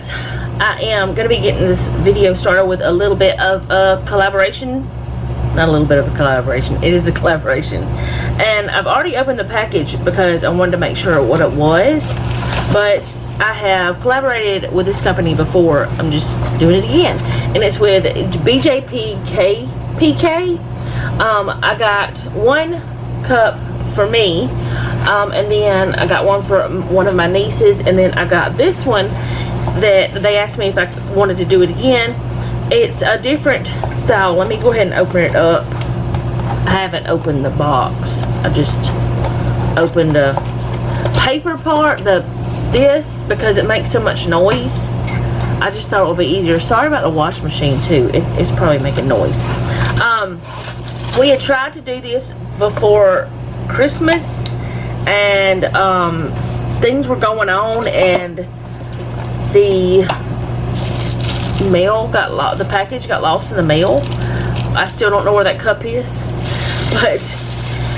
guys, I am going to be getting this video started with a little bit of a collaboration. Not a little bit of a collaboration, it is a collaboration. And I've already opened the package because I wanted to make sure what it was. But I have collaborated with this company before. I'm just doing it again. And it's with BJPKPK. I got 1 cup for me. And then I got one for one of my nieces. And then I got this one that they asked me if I wanted to do it again. It's a different style. Let me go ahead and open it up. I haven't opened the box. I just opened the paper part, this, because it makes so much noise. I just thought it would be easier. Sorry about the wash machine too. It's probably making noise. We had tried to do this before Christmas, and things were going on, and the mail got lost. The package got lost in the mail. I still don't know where that cup is, but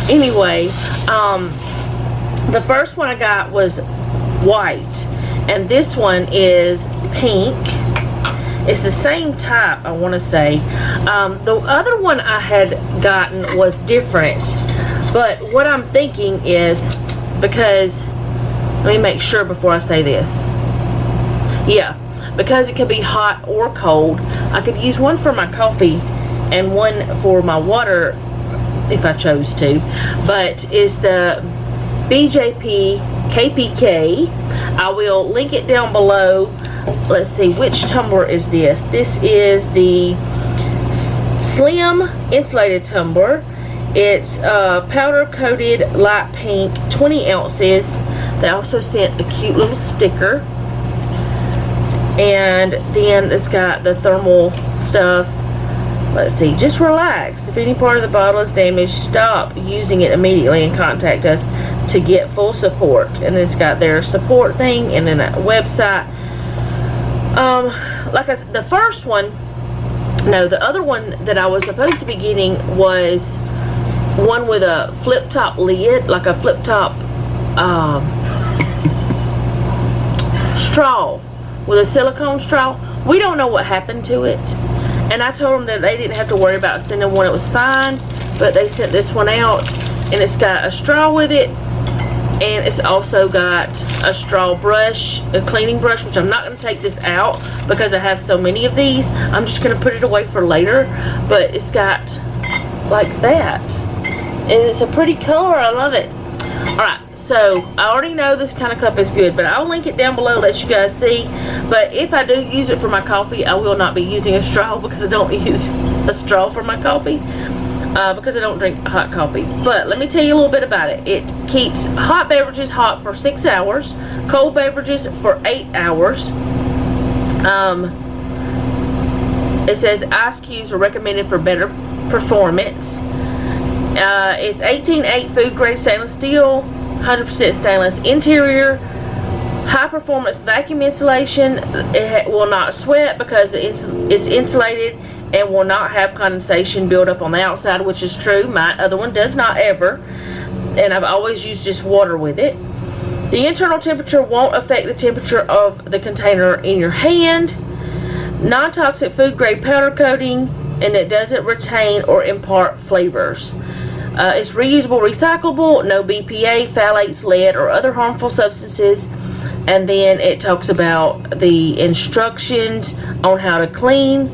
anyway, the first one I got was white, and this one is pink. It's the same type, I want to say. The other one I had gotten was different, but what I'm thinking is, because let me make sure before I say this. Yeah, because it can be hot or cold, I could use one for my coffee and one for my water if I chose to. But it's the BJPKPK. I will link it down below. Let's see, which tumbler is this? This is the slim insulated tumbler. It's powder coated light pink, 20 ounces. They also sent a cute little sticker. And then it's got the thermal stuff. Let's see, just relax. If any part of the bottle is damaged, stop using it immediately and contact us to get full support. And then it's got their support thing, and then a website. Like I said, the first one, no, the other one that I was supposed to be getting was one with a flip top lid, like a flip top straw, with a silicone straw. We don't know what happened to it, and I told them that they didn't have to worry about sending one. It was fine, but they sent this one out, and it's got a straw with it, and it's also got a straw brush, a cleaning brush, which I'm not going to take this out because I have so many of these. I'm just going to put it away for later, but it's got like that, and it's a pretty color. I love it. Alright, so I already know this kind of cup is good, but I'll link it down below, let you guys see. But if I do use it for my coffee, I will not be using a straw, because I don't use a straw for my coffee, because I don't drink hot coffee. But let me tell you a little bit about it. It keeps hot beverages hot for 6 hours, cold beverages for 8 hours. It says ice cubes are recommended for better performance. It's 18.8 food grade stainless steel, 100% stainless interior, high performance vacuum insulation. It will not sweat because it's insulated and will not have condensation build up on the outside, which is true. My other one does not ever, and I've always used just water with it. The internal temperature won't affect the temperature of the container in your hand. Non-toxic food grade powder coating, and it doesn't retain or impart flavors. It's reusable, recyclable, no BPA, phthalates, lead, or other harmful substances. And then it talks about the instructions on how to clean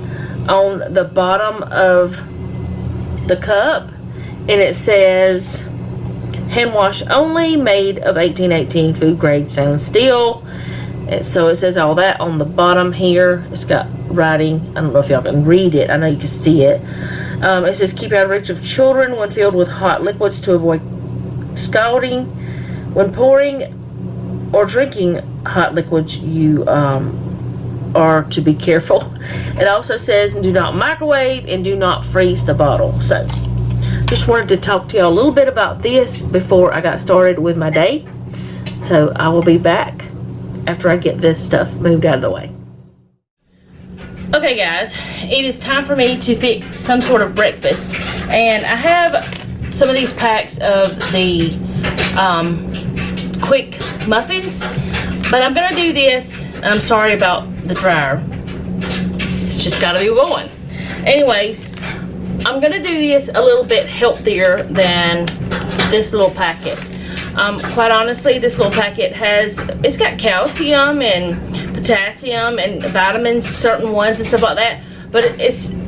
on the bottom of the cup. And it says hand wash only, made of 1818 food grade stainless steel. And so it says all that on the bottom here. It's got writing. I don't know if y'all can read it. I know you can see it. It says keep out of reach of children when filled with hot liquids to avoid scalding. When pouring or drinking hot liquids, you are to be careful. It also says do not microwave and do not freeze the bottle. So just wanted to talk to y'all a little bit about this before I got started with my day. So I will be back after I get this stuff moved out of the way. Okay guys, it is time for me to fix some sort of breakfast, and I have some of these packs of the quick muffins, but I'm gonna do this. I'm sorry about the dryer. It's just got to be going. Anyways, I'm going to do this a little bit healthier than this little packet. Quite honestly, this little packet it's got calcium and potassium and vitamins, certain ones and stuff like that. But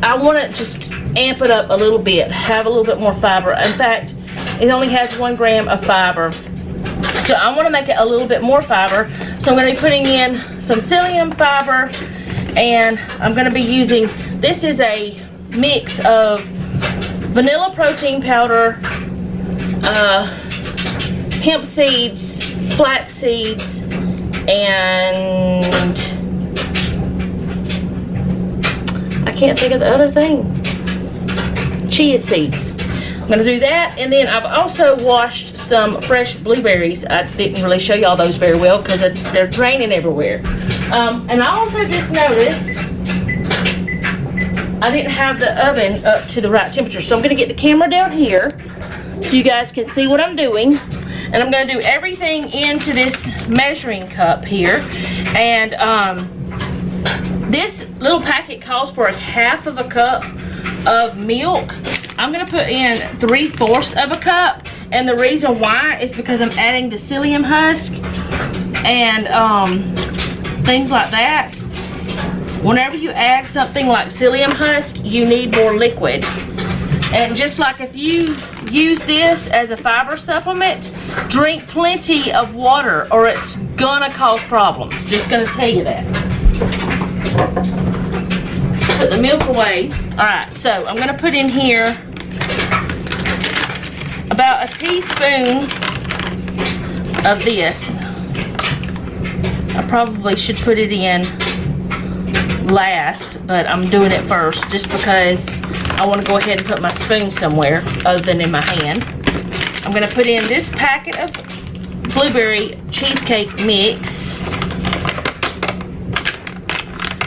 I want to just amp it up a little bit, have a little bit more fiber. In fact, it only has 1 gram of fiber. So I want to make it a little bit more fiber. So I'm going to be putting in some psyllium fiber, and I'm going to be using, this is a mix of vanilla protein powder, hemp seeds, flax seeds, and I can't think of the other thing. Chia seeds. I'm going to do that, and then I've also washed some fresh blueberries. I didn't really show y'all those very well because they're draining everywhere. And I also just noticed I didn't have the oven up to the right temperature, so I'm going to get the camera down here so you guys can see what I'm doing. And I'm going to do everything into this measuring cup here. And this little packet calls for 1/2 cup of milk. I'm going to put in 3/4 of a cup. And the reason why is because I'm adding the psyllium husk and things like that. Whenever you add something like psyllium husk, you need more liquid. And just like if you use this as a fiber supplement, drink plenty of water or it's gonna cause problems. Just gonna tell you that. Put the milk away. Alright, so I'm gonna put in here about a teaspoon of this. I probably should put it in last, but I'm doing it first just because I want to go ahead and put my spoon somewhere other than in my hand. I'm going to put in this packet of blueberry cheesecake mix.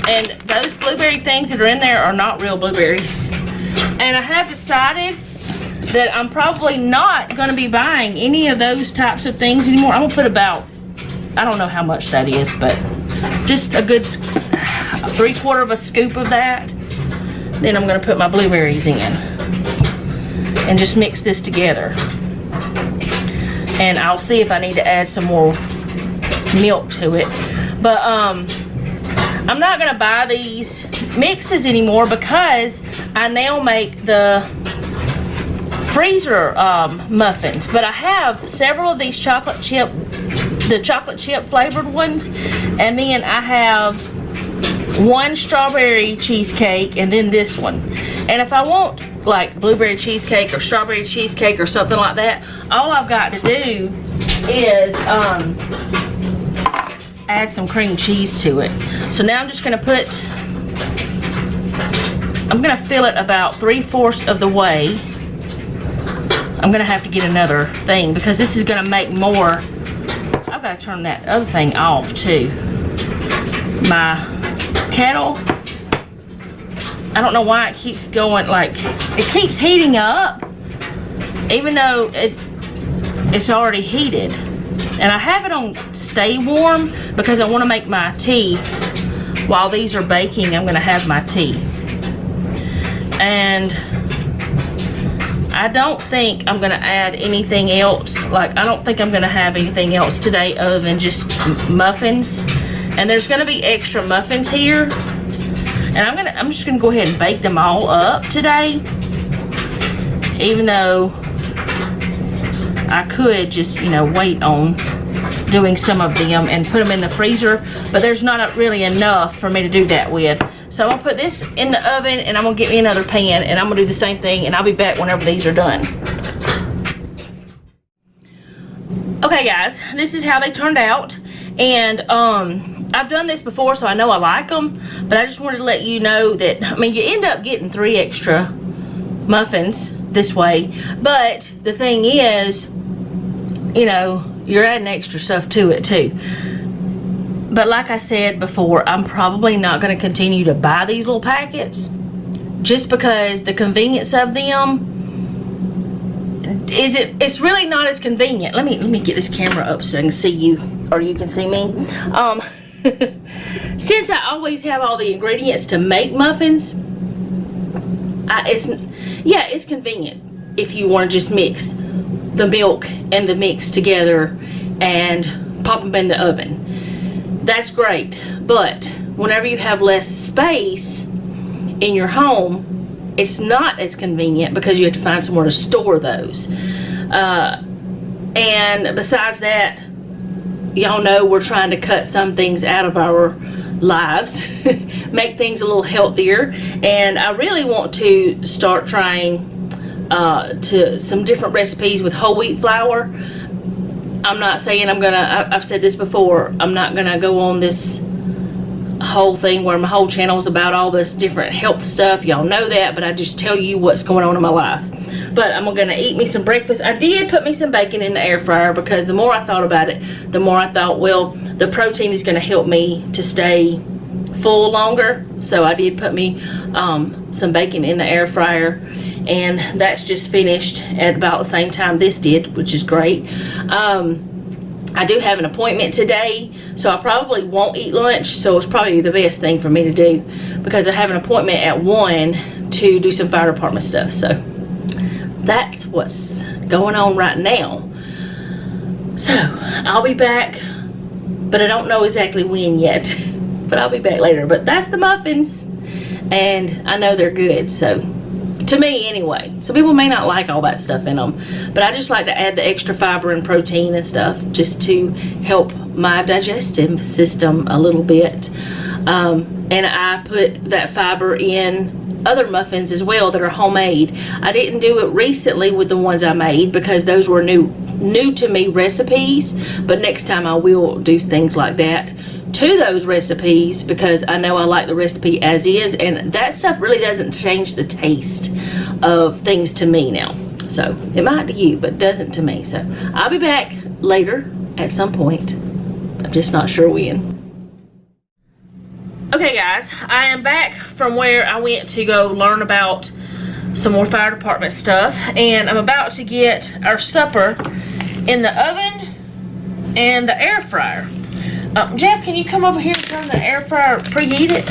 And those blueberry things that are in there are not real blueberries. And I have decided that I'm probably not going to be buying any of those types of things anymore. I'm going to put about, I don't know how much that is, but just a good 3/4 of a scoop of that. Then I'm going to put my blueberries in and just mix this together. And I'll see if I need to add some more milk to it. But I'm not going to buy these mixes anymore because I now make the freezer muffins. But I have several of these chocolate chip flavored ones, and then I have one strawberry cheesecake and then this one. And if I want like blueberry cheesecake or strawberry cheesecake or something like that, all I've got to do is add some cream cheese to it. So now I'm just going to fill it about 3/4 of the way. I'm going to have to get another thing because this is going to make more. I've got to turn that other thing off too. My kettle, I don't know why it keeps going, like it keeps heating up even though it's already heated. And I have it on stay warm because I want to make my tea while these are baking. I'm going to have my tea, and I don't think I'm going to add anything else. Like, I don't think I'm going to have anything else today other than just muffins. And there's going to be extra muffins here. And I'm just going to go ahead and bake them all up today. Even though I could just, wait on doing some of them and put them in the freezer. But there's not really enough for me to do that with. So I'm going to put this in the oven, and I'm going to get me another pan, and I'm going to do the same thing, and I'll be back whenever these are done. Okay guys, this is how they turned out. And I've done this before, so I know I like them, but I just wanted to let you know that, you end up getting 3 extra muffins this way, but the thing is, you're adding extra stuff to it too. But like I said before, I'm probably not going to continue to buy these little packets just because the convenience of them it's really not as convenient. Let me get this camera up so I can see you, or you can see me. since I always have all the ingredients to make muffins, it's convenient if you want to just mix the milk and the mix together and pop them in the oven. That's great, but whenever you have less space in your home, it's not as convenient because you have to find somewhere to store those. And besides that, y'all know we're trying to cut some things out of our lives, make things a little healthier, and I really want to start trying to some different recipes with whole wheat flour. I'm not saying I've said this before, I'm not gonna go on this whole thing where my whole channel is about all this different health stuff. Y'all know that, but I just tell you what's going on in my life. But I'm gonna eat me some breakfast. I did put me some bacon in the air fryer because the more I thought about it, the more I thought, well, the protein is gonna help me to stay full longer. So I did put me some bacon in the air fryer, and that's just finished at about the same time this did, which is great. I do have an appointment today, so I probably won't eat lunch, so it's probably the best thing for me to do because I have an appointment at 1 to do some fire department stuff. So that's what's going on right now. So I'll be back, but I don't know exactly when yet, but I'll be back later. But that's the muffins, and I know they're good, so to me anyway. Some people may not like all that stuff in them, but I just like to add the extra fiber and protein and stuff just to help my digestive system a little bit. And I put that fiber in other muffins as well that are homemade. I didn't do it recently with the ones I made because those were new to me recipes, but next time I will do things like that to those recipes because I know I like the recipe as is, and that stuff really doesn't change the taste of things to me now. So it might to you, but doesn't to me. So I'll be back later at some point. I'm just not sure when. Okay guys, I am back from where I went to go learn about some more fire department stuff, and I'm about to get our supper in the oven and the air fryer. Jeff, can you come over here and turn the air fryer, preheat it?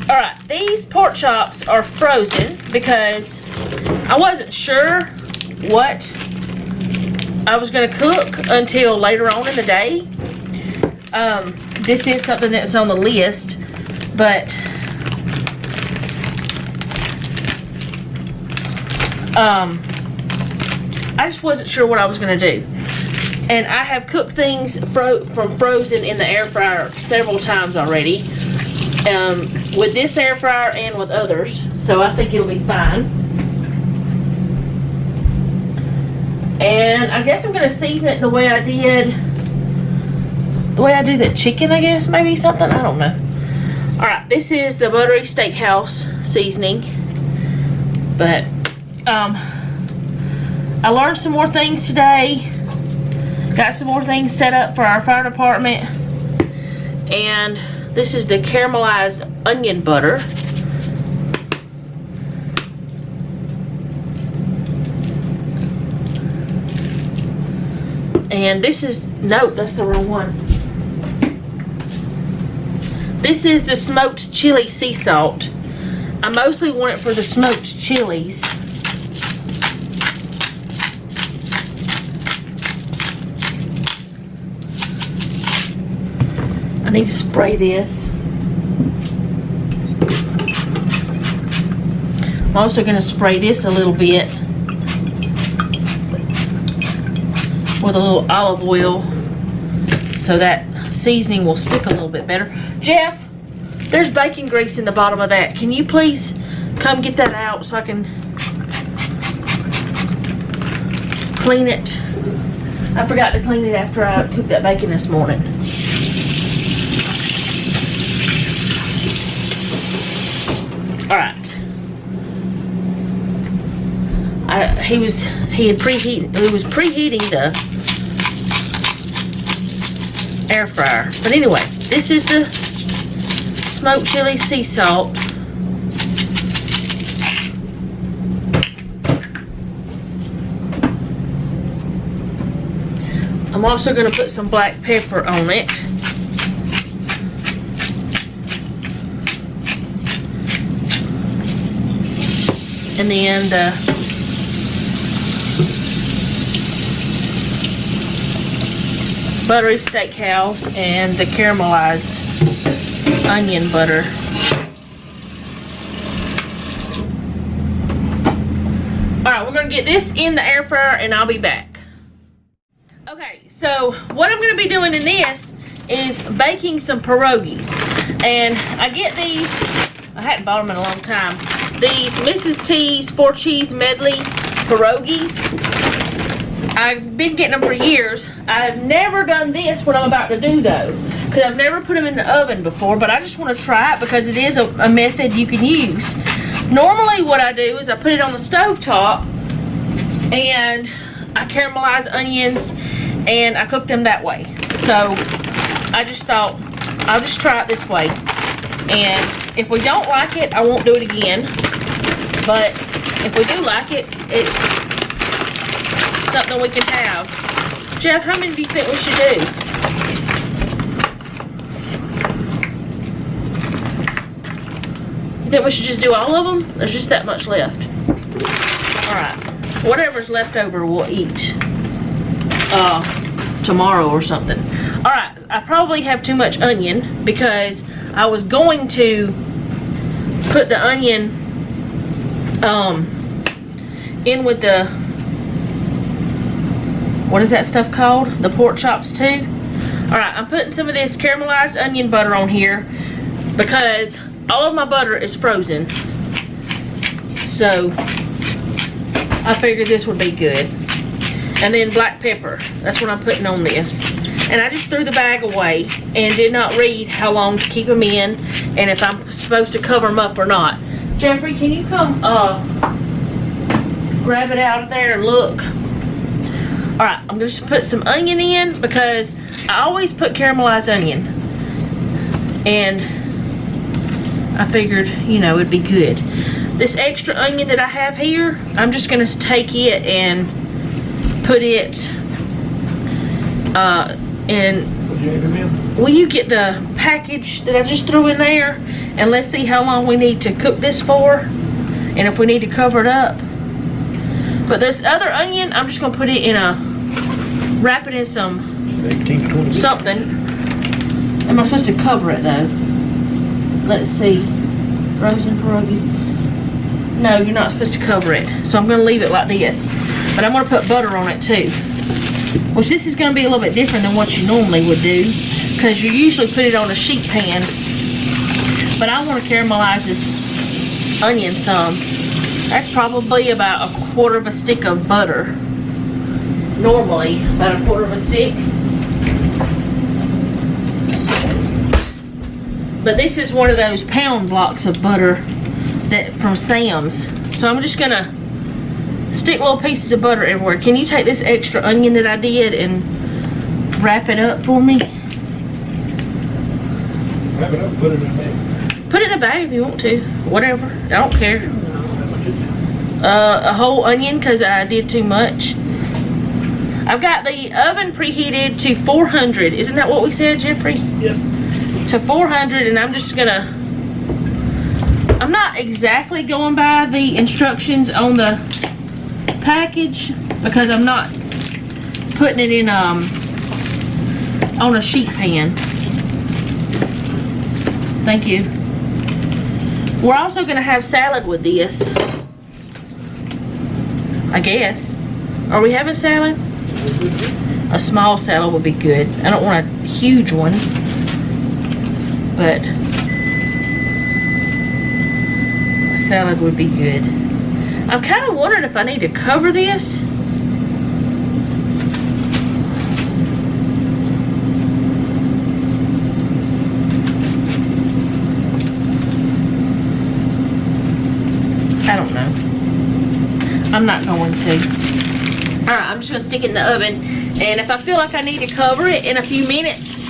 Alright, these pork chops are frozen because I wasn't sure what I was going to cook until later on in the day. This is something that's on the list, but I just wasn't sure what I was going to do. And I have cooked things from frozen in the air fryer several times already, with this air fryer and with others, so I think it'll be fine. And I guess I'm going to season it the way I do that chicken, I guess, maybe something, I don't know. Alright, this is the buttery steakhouse seasoning, but I learned some more things today. Got some more things set up for our fire department. And this is the caramelized onion butter. And this is, nope, that's the wrong one. This is the smoked chili sea salt. I mostly want it for the smoked chilies. I need to spray this. I'm also going to spray this a little bit with a little olive oil so that seasoning will stick a little bit better. Jeff, there's bacon grease in the bottom of that. Can you please come get that out so I can clean it? I forgot to clean it after I cooked that bacon this morning. Alright. He was preheating the air fryer. But anyway, this is the smoked chili sea salt. I'm also going to put some black pepper on it. And then the buttery steakhouse and the caramelized onion butter. Alright, we're going to get this in the air fryer and I'll be back. Okay, so what I'm going to be doing in this is baking some pierogies. And I get these, I hadn't bought them in a long time, these Mrs. T's 4-cheese medley pierogies. I've been getting them for years. I've never done this, what I'm about to do though, because I've never put them in the oven before, but I just want to try it because it is a method you can use. Normally what I do is I put it on the stove top and I caramelize onions and I cook them that way. So I just thought I'll just try it this way, and if we don't like it, I won't do it again, but if we do like it, it's something we can have. Jeff, how many do you think we should do? You think we should just do all of them? There's just that much left. Alright, whatever's left over we'll eat tomorrow or something. Alright, I probably have too much onion because I was going to put the onion in with the, what is that stuff called? The pork chops too. Alright, I'm putting some of this caramelized onion butter on here because all of my butter is frozen. So I figured this would be good. And then black pepper. That's what I'm putting on this. And I just threw the bag away and did not read how long to keep them in and if I'm supposed to cover them up or not. Jeffrey, can you come grab it out of there and look? Alright, I'm going to put some onion in because I always put caramelized onion. And I figured, you know, it'd be good. This extra onion that I have here, I'm just going to take it and put it in. Will you get the package that I just threw in there? And let's see how long we need to cook this for. And if we need to cover it up. But this other onion, I'm just going to put it in a, wrap it in some, 18, something. Am I supposed to cover it though? Let's see. Frozen pierogies. No, you're not supposed to cover it. So I'm going to leave it like this. But I'm going to put butter on it too. Which this is going to be a little bit different than what you normally would do. Because you usually put it on a sheet pan. But I want to caramelize this onion some. That's probably about a quarter of a stick of butter. Normally, about a quarter of a stick. But this is one of those pound blocks of butter that from Sam's. So I'm just gonna stick little pieces of butter everywhere. Can you take this extra onion that I did and wrap it up for me? Wrap it up, put it in a bag. Put it in a bag if you want to. Whatever. I don't care. A whole onion because I did too much. I've got the oven preheated to 400. Isn't that what we said, Jeffrey? Yep. To 400, and I'm just gonna, I'm not exactly going by the instructions on the package because I'm not putting it in on a sheet pan. Thank you. We're also gonna have salad with this, I guess. Are we having salad? A small salad would be good. I don't want a huge one, but a salad would be good. I'm kind of wondering if I need to cover this. I don't know. I'm not going to. Alright, I'm just going to stick it in the oven. And if I feel like I need to cover it in a few minutes,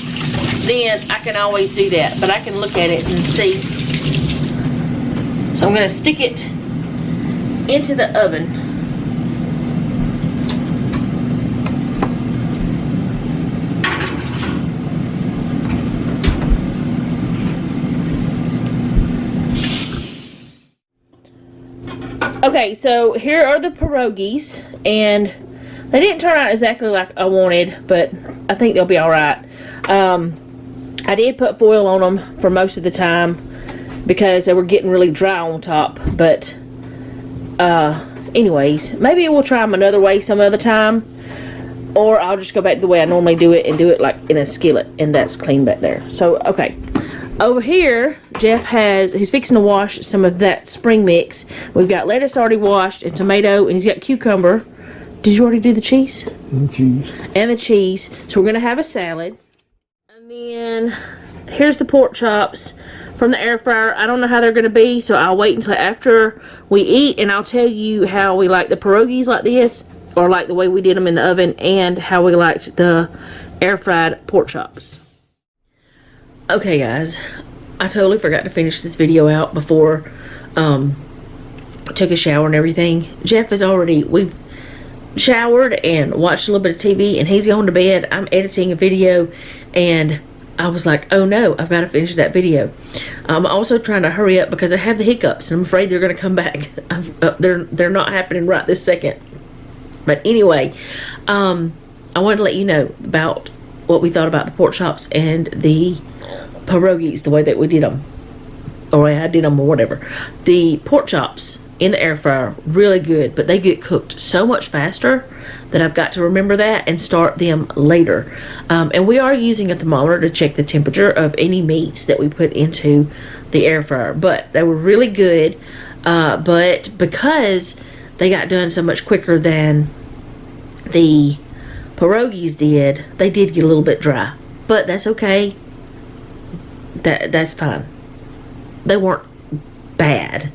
then I can always do that. But I can look at it and see. So I'm going to stick it into the oven. Okay, so here are the pierogies, and they didn't turn out exactly like I wanted, but I think they'll be alright. I did put foil on them for most of the time because they were getting really dry on top, but anyways, maybe we'll try them another way some other time, or I'll just go back to the way I normally do it and do it like in a skillet, and that's clean back there. So, okay. Over here, Jeff he's fixing to wash some of that spring mix. We've got lettuce already washed, and tomato, and he's got cucumber. Did you already do the cheese? And cheese. And the cheese. So we're going to have a salad. And then, here's the pork chops from the air fryer. I don't know how they're going to be, so I'll wait until after we eat, and I'll tell you how we like the pierogies like this, or like the way we did them in the oven, and how we liked the air fried pork chops. Okay guys, I totally forgot to finish this video out before I took a shower and everything. Jeff we've showered and watched a little bit of TV, and he's going to bed. I'm editing a video, and I was like, oh no, I've got to finish that video. I'm also trying to hurry up because I have the hiccups, and I'm afraid they're going to come back. They're not happening right this second. But anyway, I wanted to let you know about what we thought about the pork chops and the pierogies, the way that we did them, or the way I did them, or whatever. The pork chops in the air fryer, really good, but they get cooked so much faster that I've got to remember that and start them later. And we are using a thermometer to check the temperature of any meats that we put into the air fryer, but they were really good. But because they got done so much quicker than the pierogies did, they did get a little bit dry, but that's okay. That's fine. They weren't bad.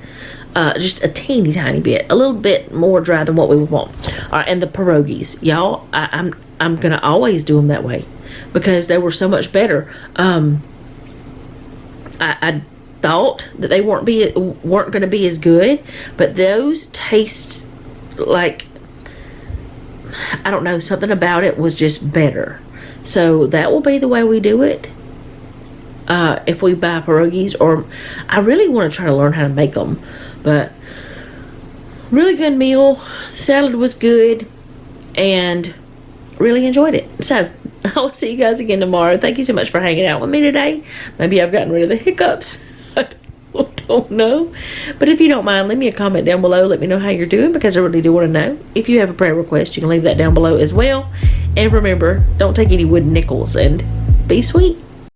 Just a teeny tiny bit, a little bit more dry than what we would want. All right, and the pierogies, y'all, I'm gonna always do them that way because they were so much better. I thought that they weren't gonna be as good, but those taste like, I don't know, something about it was just better. So that will be the way we do it. If we buy pierogies, or I really want to try to learn how to make them. But really good meal. Salad was good, and really enjoyed it. So I'll see you guys again tomorrow. Thank you so much for hanging out with me today. Maybe I've gotten rid of the hiccups. I don't know. But if you don't mind, leave me a comment down below. Let me know how you're doing, because I really do want to know. If you have a prayer request, you can leave that down below as well. And remember, don't take any wooden nickels, and be sweet.